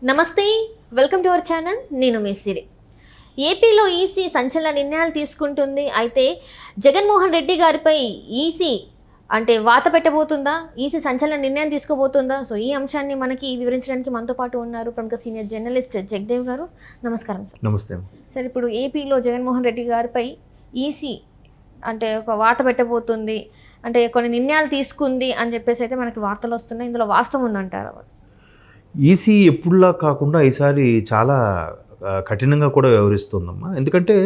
నమస్తే, welcome to our channel. నేను మీ సిరి. ఏపీలో ఈసీ సంచలన నిర్ణయాలు తీసుకుంటుంది. అయితే జగన్మోహన్ రెడ్డి గారిపై ఈసీ వాత పెట్టబోతుందా, ఈసీ సంచలన నిర్ణయం తీసుకోబోతుందా? సో ఈ అంశాన్ని మనకి వివరించడానికి మనతో పాటు ఉన్నారు ప్రముఖ సీనియర్ జర్నలిస్ట్ జగదేవ్ గారు. నమస్కారం సార్. నమస్తే సార్, ఇప్పుడు ఏపీలో జగన్మోహన్ రెడ్డి గారిపై ఈసీ ఒక వాత పెట్టబోతుంది, కొన్ని నిర్ణయాలు తీసుకుంది అని చెప్పేసి అయితే మనకి వార్తలు వస్తున్నాయి. ఇందులో వాస్తవం ఉందంటారా? ఈసీ ఎప్పుడులా కాకుండా ఈసారి చాలా కఠినంగా కూడా వ్యవహరిస్తుందమ్మా. ఎందుకంటే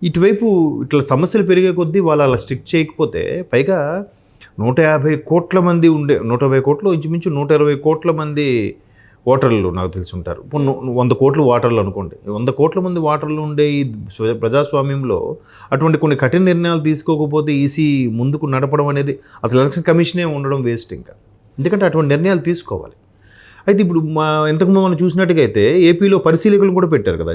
ఇటువైపు ఇట్లా సమస్యలు పెరిగే కొద్దీ వాళ్ళు అలా స్ట్రిక్ట్ చేయకపోతే, పైగా 150 కోట్ల మంది ఉండే, 120 కోట్లు ఇంచుమించు 120 కోట్ల మంది ఓటర్లు నాకు తెలిసి ఉంటారు. 100 కోట్ల ఓటర్లు అనుకోండి, 100 కోట్ల మంది ఓటర్లు ఉండే ఈ ప్రజాస్వామ్యంలో అటువంటి కొన్ని కఠిన నిర్ణయాలు తీసుకోకపోతే ఈసీ ముందుకు నడపడం అనేది, అసలు ఎలక్షన్ కమిషనే ఉండడం వేస్ట్. ఇంకా ఎందుకంటే అటువంటి నిర్ణయాలు తీసుకోవాలి. అయితే ఇప్పుడు ఇంతకుముందు మనం చూసినట్టుగా అయితే ఏపీలో పరిశీలకులు కూడా పెట్టారు కదా.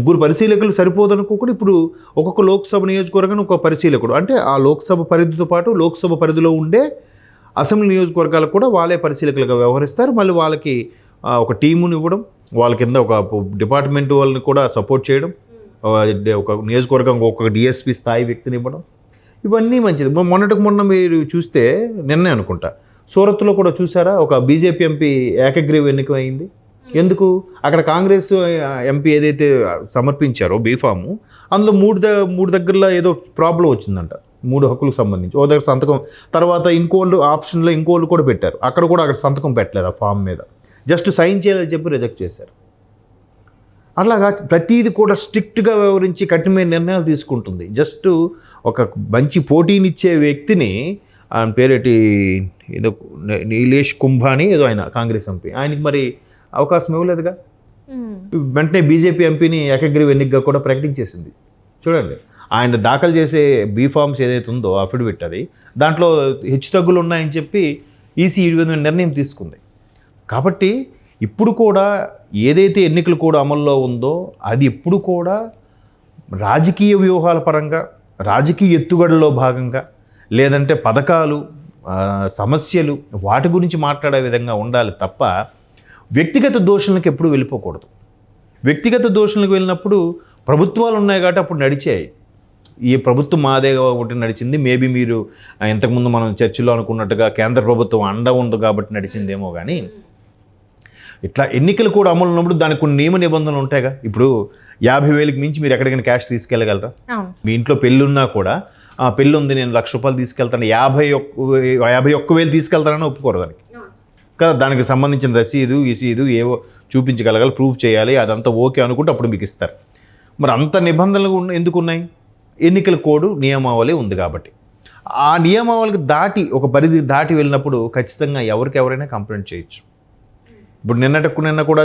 3 పరిశీలకులు సరిపోదనుకోకుండా ఇప్పుడు ఒక్కొక్క లోక్సభ నియోజకవర్గానికి ఒక పరిశీలకుడు, అంటే ఆ లోక్సభ పరిధితో పాటు లోక్సభ పరిధిలో ఉండే అసెంబ్లీ నియోజకవర్గాలకు కూడా వాళ్ళే పరిశీలకులుగా వ్యవహరిస్తారు. మళ్ళీ వాళ్ళకి ఒక టీముని ఇవ్వడం, వాళ్ళ కింద ఒక డిపార్ట్మెంట్ వాళ్ళని కూడా సపోర్ట్ చేయడం, ఒక నియోజకవర్గం ఒక డిఎస్పీ స్థాయి వ్యక్తిని ఇవ్వడం, ఇవన్నీ మంచిది. మొన్న మీరు చూస్తే నిన్నే అనుకుంటా సూరత్లో కూడా చూసారా, ఒక బీజేపీ ఎంపీ ఏకగ్రీవ ఎన్నిక అయింది. ఎందుకు? అక్కడ కాంగ్రెస్ ఎంపీ ఏదైతే సమర్పించారో బీఫాము, అందులో మూడు దగ్గరలో ఏదో ప్రాబ్లం వచ్చిందంట, 3 హక్కులకు సంబంధించి. ఓ దగ్గర సంతకం, తర్వాత ఇంకోళ్ళు ఆప్షన్లో ఇంకోళ్ళు కూడా పెట్టారు, అక్కడ సంతకం పెట్టలేదు ఆ ఫామ్ మీద, జస్ట్ సైన్ చేయాలని చెప్పి రిజెక్ట్ చేశారు. అట్లాగా ప్రతీది కూడా స్ట్రిక్ట్గా వ్యవహరించి కఠినమైన నిర్ణయాలు తీసుకుంటుంది. జస్ట్ ఒక మంచి పోటీనిచ్చే వ్యక్తిని, ఆయన పేరేటి ఏదో నీలేష్ కుంభాని ఏదో, ఆయన కాంగ్రెస్ ఎంపీ, ఆయనకి మరి అవకాశం ఇవ్వలేదుగా. వెంటనే బీజేపీ ఎంపీని ఏకగ్రీవ ఎన్నికగా కూడా ప్రకటించేసింది. చూడండి, ఆయన దాఖలు చేసే బీఫామ్స్ ఏదైతే ఉందో అఫిడవిట్, అది దాంట్లో హెచ్చుతగ్గులు ఉన్నాయని చెప్పి ఈసీ ఈ విధమైన నిర్ణయం తీసుకుంది. కాబట్టి ఇప్పుడు కూడా ఏదైతే ఎన్నికలు కూడా అమల్లో ఉందో అది ఇప్పుడు కూడా రాజకీయ వ్యూహాల పరంగా, రాజకీయ ఎత్తుగడలో భాగంగా, లేదంటే పథకాలు, సమస్యలు, వాటి గురించి మాట్లాడే విధంగా ఉండాలి తప్ప వ్యక్తిగత దోషులకు ఎప్పుడు వెళ్ళిపోకూడదు. వ్యక్తిగత దోషులకు వెళ్ళినప్పుడు ప్రభుత్వాలు ఉన్నాయి కాబట్టి అప్పుడు నడిచాయి. ఈ ప్రభుత్వం మాదే ఒకటి నడిచింది, మేబీ మీరు ఇంతకుముందు మనం చర్చలో అనుకున్నట్టుగా కేంద్ర ప్రభుత్వం అండ ఉంది కాబట్టి నడిచిందేమో. కానీ ఇట్లా ఎన్నికలు కూడా అమలు ఉన్నప్పుడు దానికి కొన్ని నియమ నిబంధనలు ఉంటాయిగా. ఇప్పుడు 50,000కి మించి మీరు ఎక్కడికైనా క్యాష్ తీసుకెళ్ళగలరా? మీ ఇంట్లో పెళ్ళి ఉన్నా కూడా, పెళ్ళి ఉంది నేను 1,00,000 రూపాయలు తీసుకెళ్తాను, 51,000 తీసుకెళ్తానని ఒప్పుకోరు దానికి కదా. దానికి సంబంధించిన రసీదు ఏవో చూపించగలగాలి, ప్రూఫ్ చేయాలి, అదంతా ఓకే అనుకుంటే అప్పుడు మీకు ఇస్తారు. మరి అంత నిబంధనలు ఎందుకు ఉన్నాయి? ఎన్నికల కోడ్ నియమావళి ఉంది కాబట్టి. ఆ నియమావళికి దాటి, ఒక పరిధి దాటి వెళ్ళినప్పుడు ఖచ్చితంగా ఎవరికెవరైనా కంప్లైంట్ చేయొచ్చు. ఇప్పుడు నిన్న కూడా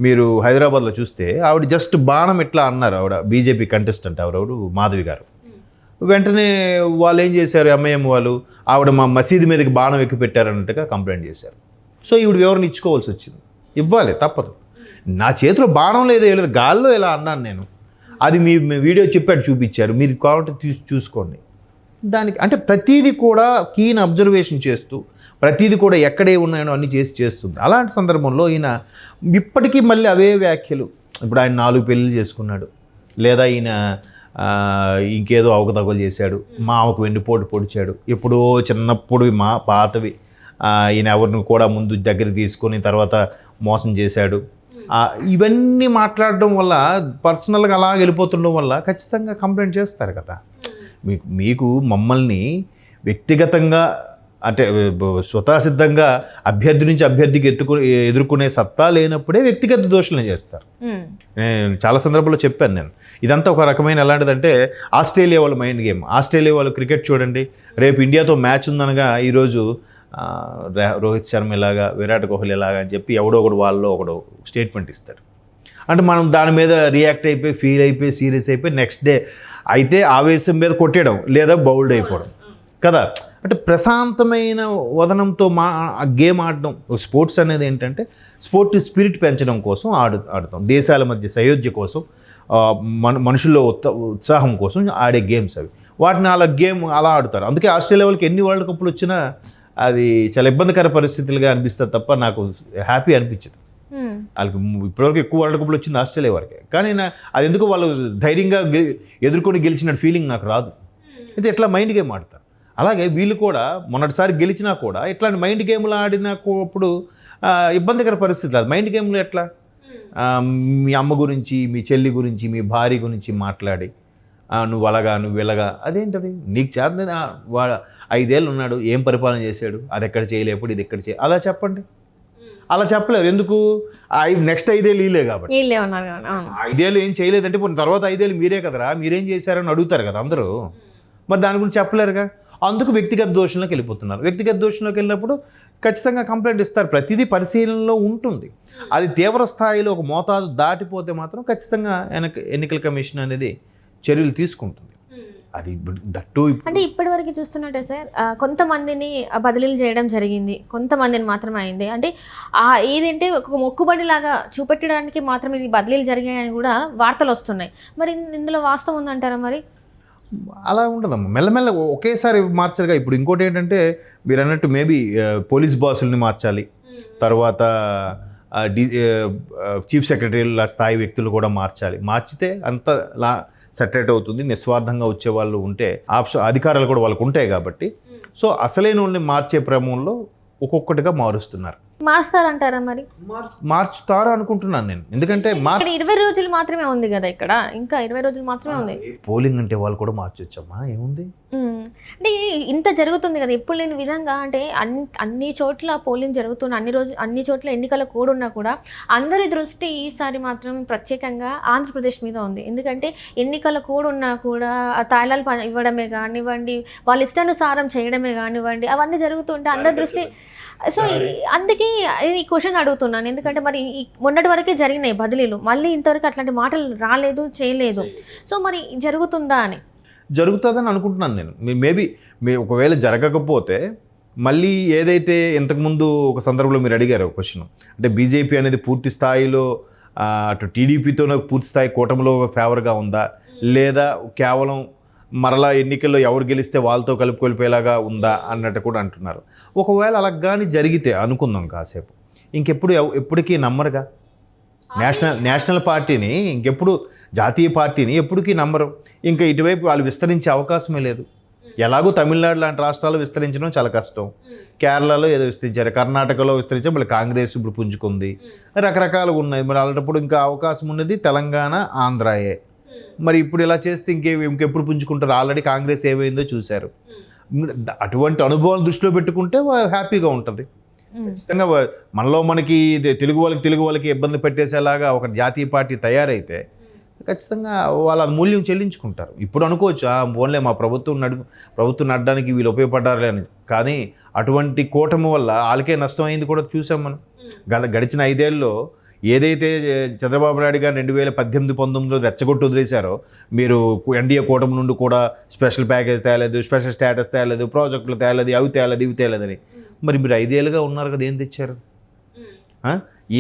మీరు హైదరాబాద్లో చూస్తే ఆవిడ జస్ట్ బాణం ఇట్లా అన్నారు, ఆవిడ బీజేపీ కంటెస్టెంట్ ఎవరెవరు, మాధవి గారు. వెంటనే వాళ్ళు ఏం చేశారు, ఎంఐఎం వాళ్ళు, ఆవిడ మా మసీదు మీదకి బాణం ఎక్కి పెట్టారన్నట్టుగా కంప్లైంట్ చేశారు. సో ఈవిడ వివరణ ఇచ్చుకోవాల్సి వచ్చింది, ఇవ్వాలి, తప్పదు. నా చేతిలో బాణం లేదు, గాల్లో ఇలా అన్నాను నేను, అది మీ వీడియో చెప్పాడు, చూపించారు, మీరు కావాలంటే చూసుకోండి. దానికి అంటే ప్రతీది కూడా కీన్ అబ్జర్వేషన్ చేస్తూ, ప్రతీది కూడా ఎక్కడే ఉన్నాయో అన్నీ చేస్తుంది. అలాంటి సందర్భంలో ఈయన ఇప్పటికీ మళ్ళీ అవే వ్యాఖ్యలు. ఇప్పుడు ఆయన 4 పెళ్ళిళ్ళు చేసుకున్నాడు, లేదా ఈయన ఇంకేదో అవకతవకలు చేశాడు, మామకు వెండిపోటు పొడిచాడు, ఎప్పుడో చిన్నప్పుడు మా పాతవి, ఈయన ఎవరిని కూడా ముందు దగ్గరికి తీసుకొని తర్వాత మోసం చేశాడు. ఇవన్నీ మాట్లాడడం వల్ల, పర్సనల్గా అలా వెళ్ళిపోతుండడం వల్ల ఖచ్చితంగా కంప్లైంట్ చేస్తారు కదా. మీకు మమ్మల్ని వ్యక్తిగతంగా, అంటే స్వతసిద్ధంగా అభ్యర్థి నుంచి అభ్యర్థికి ఎదుర్కొనే సత్తా లేనప్పుడే వ్యక్తిగత దోషులను చేస్తారు. నేను చాలా సందర్భాల్లో చెప్పాను. నేను ఇదంతా ఒక రకమైన ఎలాంటిదంటే ఆస్ట్రేలియా వాళ్ళ మైండ్ గేమ్. ఆస్ట్రేలియా వాళ్ళు క్రికెట్ చూడండి, రేపు ఇండియాతో మ్యాచ్ ఉందనగా ఈరోజు రోహిత్ శర్మ ఇలాగా, విరాట్ కోహ్లీ ఇలాగా అని చెప్పి ఎవడో ఒకడు స్టేట్మెంట్ ఇస్తాడు. అంటే మనం దాని మీద రియాక్ట్ అయిపోయి, ఫీల్ అయిపోయి, సీరియస్ అయిపోయి నెక్స్ట్ డే అయితే ఆవేశం మీద కొట్టేయడం, లేదా బౌల్డ్ అయిపోవడం కదా. అంటే ప్రశాంతమైన వదనంతో గేమ్ ఆడడం. స్పోర్ట్స్ అనేది ఏంటంటే స్పోర్ట్ స్పిరిట్ పెంచడం కోసం ఆడుతాం, దేశాల మధ్య సయోధ్య కోసం, మనుషుల్లో ఉత్సాహం కోసం ఆడే గేమ్స్ అవి. వాటిని అలా ఆడుతారు. అందుకే ఆస్ట్రేలియా వాళ్ళకి ఎన్ని వరల్డ్ కప్లు వచ్చినా అది చాలా ఇబ్బందికర పరిస్థితులుగా అనిపిస్తుంది తప్ప నాకు హ్యాపీ అనిపించదు. వాళ్ళకి ఇప్పటివరకు ఎక్కువ వరల్డ్ కప్లు వచ్చింది ఆస్ట్రేలియా వరకే. కానీ అది ఎందుకు వాళ్ళు ధైర్యంగా ఎదుర్కొని గెలిచినట్టు ఫీలింగ్ నాకు రాదు. అయితే ఎట్లా మైండ్ గేమ్ ఆడతారు. అలాగే వీళ్ళు కూడా మొన్నటిసారి గెలిచినా కూడా ఇట్లాంటి మైండ్ గేమ్లు ఆడినప్పుడు ఇబ్బందికర పరిస్థితి. అది మైండ్ గేమ్లు ఎట్లా మీ అమ్మ గురించి, మీ చెల్లి గురించి, మీ భార్య గురించి మాట్లాడి నువ్వు అలాగా, నువ్వు ఇలాగా, అదేంటది నీకు చేత 5 ఏళ్ళు ఉన్నాడు, ఏం పరిపాలన చేశాడు, అది ఎక్కడ చేయలేప్పుడు ఇది ఎక్కడ అలా చెప్పండి. అలా చెప్పలేరు. ఎందుకు? నెక్స్ట్ 5 ఏళ్ళు వీలే కాబట్టి. 5 ఏళ్ళు ఏం చేయలేదంటే ఇప్పుడు తర్వాత 5 ఏళ్ళు మీరే కదరా, మీరేం చేశారని అడుగుతారు కదా అందరూ. మరి దాని గురించి చెప్పలేరుగా. అందుకు వ్యక్తిగత దోషంలోకి వెళ్ళిపోతున్నారు. వ్యక్తిగత దోషంలోకి వెళ్ళినప్పుడు ఖచ్చితంగా కంప్లైంట్ ఇస్తారు. ప్రతిదీ పరిశీలనలో ఉంటుంది. అది తీవ్ర స్థాయిలో ఒక మోతాదు దాటిపోతే మాత్రం ఖచ్చితంగా ఎన్నికల కమిషన్ అనేది చర్యలు తీసుకుంటుంది. అది దట్టు అంటే ఇప్పటివరకు చూస్తున్నట్టే సార్, కొంతమందిని బదిలీలు చేయడం జరిగింది, కొంతమందిని మాత్రమే అయింది. అంటే ఏదంటే ఒక మొక్కుబడిలాగా చూపెట్టడానికి మాత్రమే ఈ బదిలీలు జరిగాయని కూడా వార్తలు వస్తున్నాయి. మరి ఇందులో వాస్తవం ఉందంటారా? మరి అలా ఉండదమ్మా, మెల్లమెల్ల ఒకేసారి మార్చాలిగా. ఇప్పుడు ఇంకోటి ఏంటంటే మీరు అన్నట్టు మేబీ పోలీస్ బాసుల్ని మార్చాలి, తర్వాత చీఫ్ సెక్రటరీల స్థాయి వ్యక్తులు కూడా మార్చాలి. మార్చితే అంత సెటరేట్ అవుతుంది. నిస్వార్థంగా వచ్చేవాళ్ళు ఉంటే అధికారాలు కూడా వాళ్ళకు ఉంటాయి కాబట్టి. సో అసలైన వాళ్ళని మార్చే క్రమంలో ఒక్కొక్కటిగా మారుస్తున్నారు. మారుస్తారంటారా? మరి మార్చుతారు అనుకుంటున్నాను నేను. ఎందుకంటే 20 రోజులు మాత్రమే ఉంది కదా, ఇక్కడ ఇంకా 20 రోజులు మాత్రమే ఉంది. పోలింగ్ అంటే వాళ్ళు కూడా మార్చొచ్చమ్మా, ఏముంది. అంటే ఇంత జరుగుతుంది కదా ఎప్పుడు లేని విధంగా. అంటే అన్ని చోట్ల పోలింగ్ జరుగుతున్న అన్ని చోట్ల ఎన్నికల కోడ్ ఉన్నా కూడా అందరి దృష్టి ఈసారి మాత్రం ప్రత్యేకంగా ఆంధ్రప్రదేశ్ మీద ఉంది. ఎందుకంటే ఎన్నికల కోడ్ ఉన్నా కూడా తాయిలాలు ఇవ్వడమే కానివ్వండి, వాళ్ళ ఇష్టానుసారం చేయడమే కానివ్వండి, అవన్నీ జరుగుతుంటే అందరి దృష్టి. సో అందుకే ఈ క్వశ్చన్ అడుగుతున్నాను. ఎందుకంటే మరి మొన్నటి వరకే జరిగినాయి బదిలీలు, మళ్ళీ ఇంతవరకు అట్లాంటి మాటలు రాలేదు, చేయలేదు. సో మరి జరుగుతుందా అని? జరుగుతుందని అనుకుంటున్నాను నేను. మేబీ ఒకవేళ జరగకపోతే మళ్ళీ ఏదైతే ఇంతకుముందు ఒక సందర్భంలో మీరు అడిగారు క్వశ్చన్, అంటే బీజేపీ అనేది పూర్తి స్థాయిలో అటు టీడీపీతోనే పూర్తి స్థాయి కూటమిలో ఫేవర్గా ఉందా, లేదా కేవలం మరలా ఎన్నికల్లో ఎవరు గెలిస్తే వాళ్ళతో కలుపుకొలిపేలాగా ఉందా అన్నట్టు కూడా అంటున్నారు. ఒకవేళ అలా కానీ జరిగితే అనుకుందాం కాసేపు, ఎప్పటికీ నమ్మరుగా నేషనల్ పార్టీని, ఇంకెప్పుడు జాతీయ పార్టీని ఎప్పటికీ నమ్మరు. ఇంకా ఇటువైపు వాళ్ళు విస్తరించే అవకాశమే లేదు. ఎలాగో తమిళనాడు లాంటి రాష్ట్రాల్లో విస్తరించడం చాలా కష్టం. కేరళలో ఏదో విస్తరించారు, కర్ణాటకలో విస్తరించారు, మళ్ళీ కాంగ్రెస్ ఇప్పుడు పుంజుకుంది, రకరకాలుగా ఉన్నాయి. మరి అలాంటప్పుడు ఇంకా అవకాశం ఉన్నది తెలంగాణ, ఆంధ్రాయే. మరి ఇప్పుడు ఇలా చేస్తే ఇంకెప్పుడు పుంజుకుంటారు? ఆల్రెడీ కాంగ్రెస్ ఏమైందో చూశారు. అటువంటి అనుభవాలు దృష్టిలో పెట్టుకుంటే హ్యాపీగా ఉంటుంది. ఖచ్చితంగా మనకి తెలుగు వాళ్ళకి ఇబ్బంది పెట్టేసేలాగా ఒక జాతీయ పార్టీ తయారైతే ఖచ్చితంగా వాళ్ళు అది మూల్యం చెల్లించుకుంటారు. ఇప్పుడు అనుకోవచ్చు ఓన్లే మా ప్రభుత్వం నడడానికి వీళ్ళు ఉపయోగపడ్డారులే అని. కానీ అటువంటి కూటమి వల్ల వాళ్ళకే నష్టం అయింది కూడా చూసాం మనం. గడిచిన 5 ఏళ్ళలో ఏదైతే చంద్రబాబు నాయుడు గారు 2018-19లో రెచ్చగొట్టు వదిలేశారో, మీరు ఎన్డీఏ కూటమి నుండి కూడా స్పెషల్ ప్యాకేజ్ తేలేదు, స్పెషల్ స్టేటస్ తేలేదు, ప్రాజెక్టులు తేలేదు, అవి తేలేదు, ఇవి తేలేదని. మరి మీరు 5 ఏళ్ళుగా ఉన్నారు కదా, ఏం తెచ్చారు?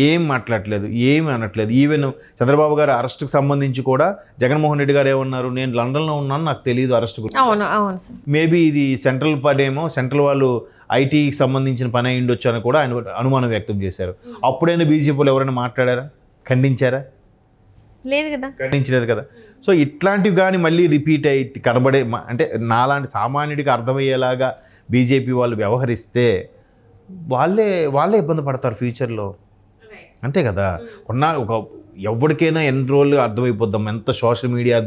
ఏం మాట్లాడలేదు, ఏమి అనట్లేదు. ఈవెన్ చంద్రబాబు గారు అరెస్ట్కి సంబంధించి కూడా జగన్మోహన్ రెడ్డి గారు ఏమన్నారు, నేను లండన్లో ఉన్నాను, నాకు తెలియదు అరెస్ట్ గురించి. మేబీ ఇది సెంట్రల్ పనేమో, సెంట్రల్ వాళ్ళు ఐటీకి సంబంధించిన పని అయి ఉండొచ్చు అని కూడా ఆయన అనుమానం వ్యక్తం చేశారు. అప్పుడైనా బీజేపీలో ఎవరైనా మాట్లాడారా, ఖండించారా? లేదు కదా, ఖండించలేదు కదా. సో ఇట్లాంటివి కానీ మళ్ళీ రిపీట్ అయ్యి కనబడే, అంటే నాలాంటి సామాన్యుడికి అర్థమయ్యేలాగా బీజేపీ వాళ్ళు వ్యవహరిస్తే వాళ్ళే ఇబ్బంది పడతారు ఫ్యూచర్లో. అంతే కదా. ఎవరికైనా ఎన్ని రోజులు అర్థమైపోద్దాం, ఎంత సోషల్ మీడియాల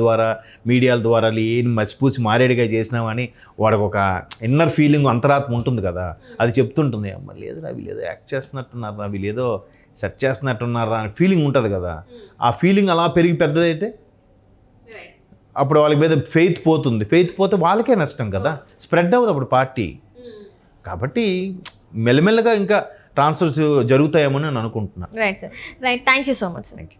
ద్వారా లేని మసిపూసి మారేడుగా చేసినామని వాడికి ఒక ఇన్నర్ ఫీలింగ్, అంతరాత్మ ఉంటుంది కదా, అది చెప్తుంటుంది. అమ్మ లేదురా, అవి లేదో యాక్ట్ చేస్తున్నట్టున్నారా, అవి లేదో సెట్ చేస్తున్నట్టున్నారా అని ఫీలింగ్ ఉంటుంది కదా. ఆ ఫీలింగ్ అలా పెరిగి పెద్దదైతే అప్పుడు వాళ్ళ మీద ఫెయిత్ పోతుంది. ఫెయిత్ పోతే వాళ్ళకే నష్టం కదా, స్ప్రెడ్ అవుతుంది అప్పుడు పార్టీ. కాబట్టి మెల్లమెల్లగా ఇంకా ట్రాన్స్ఫర్స్ జరుగుతాయేమో అని అనుకుంటున్నాను. Right sir, right. Thank you so much. Thank you.